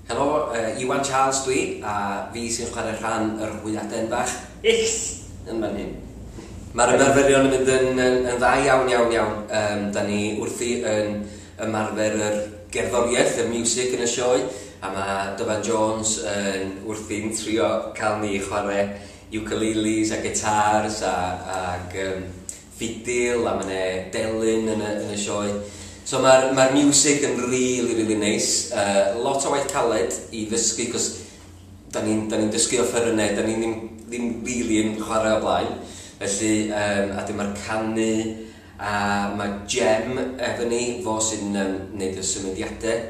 Helo, Iwan Charles dwi, a fi sy'n chwarae rhan yr Hwyaden Fach Hyll yn fan hyn. Mae'r ymarferion yn mynd yn dda iawn. Da ni wrthi yn ymarfer yr gerddoriaeth, y music yn y sioe, a mae Iwan Jones yn wrthi'n trio cael ni chwarae ukuleles a gyda'r ag fidil, a mae delyn yn y sioe. So mae'r music yn really neis. Lot o waith caled i ddysgu, cos da ni'n dysgu o ffyrnau, da ni ddim really yn chwarae o blaen. Felly, a dim mae'r canu, a mae Jem efo ni, fo sy'n neud y symudiadau,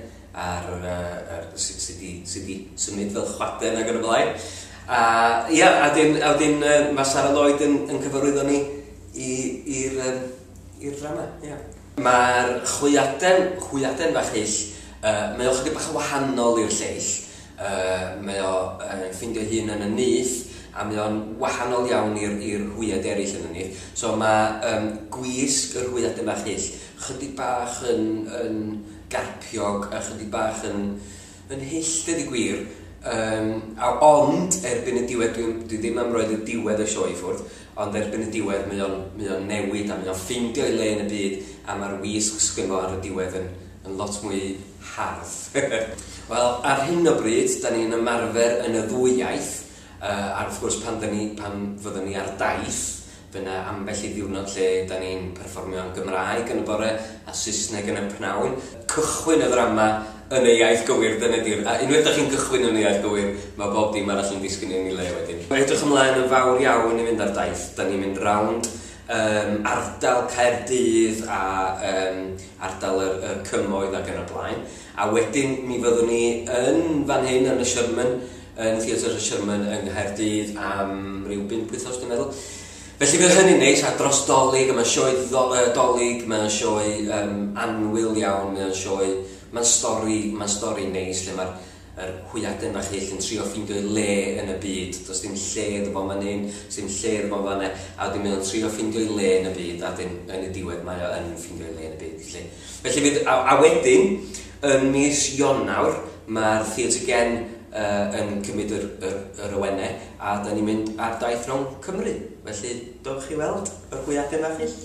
sydd wedi symud fel Hwyaden ag yn y blaen. A wedyn mae Sarah Lloyd yn cyfarwyddo ni i'r drama. Mae'r Hwyaden Fach Hyll, mae o chydig bach yn wahanol i'r lleill. Mae o'n ffindio hun yn y nyth, a mae o'n wahanol iawn i'r hwyad eraill yn y nyth. So mae gwisg yr Hwyaden Fach Hyll chydig bach yn garpiog, a chydig bach yn hyll, dydi gwir. Ond erbyn y diwedd, dwi ddim am roed y diwedd y sioe i ffwrdd, ond erbyn y diwedd mae o'n newid a mae o'n ffindio i le yn y byd, a mae'r wisg sgwyn ar y diwedd yn lot mwy hardd. Wel, ar hyn o bryd, da ni'n ymarfer yn y ddwy iaith, a wrth gwrs pan fyddwn ni ar daith, fyna ambell i ddiwrnod lle da ni'n perfformio yn Gymraeg yn y bore a Saesneg yn y pnawn. Cychwyn y ddrama yn y iaith gywir, dyna di'r... A unwaith da chi'n cychwyn yn y iaith gywir, mae bob dim arall yn disgyn yn ei le wedyn. Mae edrych ymlaen yn fawr iawn i fynd ar daith. Da ni'n mynd rownd ardal Caerdydd a ardal y Cymoedd ac yn y blaen. A wedyn mi fyddwn ni yn fan hyn yn y Sherman, yn theatr y Sherman yng Nghaerdydd am ryw 5 wythnos dwi'n meddwl. Felly fydd hynny'n neis, a dros dolyg, a mae'n sioe dolyg, mae'n sioe anwyl iawn, mae'n stori neis lle mae'r Hwyaden Fach Hyll yn trio ffindio le yn y byd. Does dim lle iddo fo fan hyn, does dim lle iddo fo fan hyn, a wedyn mae'n trio ffindio le yn y byd, a yn y diwedd mae o'n ffindio le yn y byd. Felly fydd, a wedyn, yn mis Ionawr, mae'r theatr gen yn cymryd yr awenau, a da ni'n mynd ar daith rhwng Cymru. Felly, dowch chi weld yr Hwyaden Fach Hyll.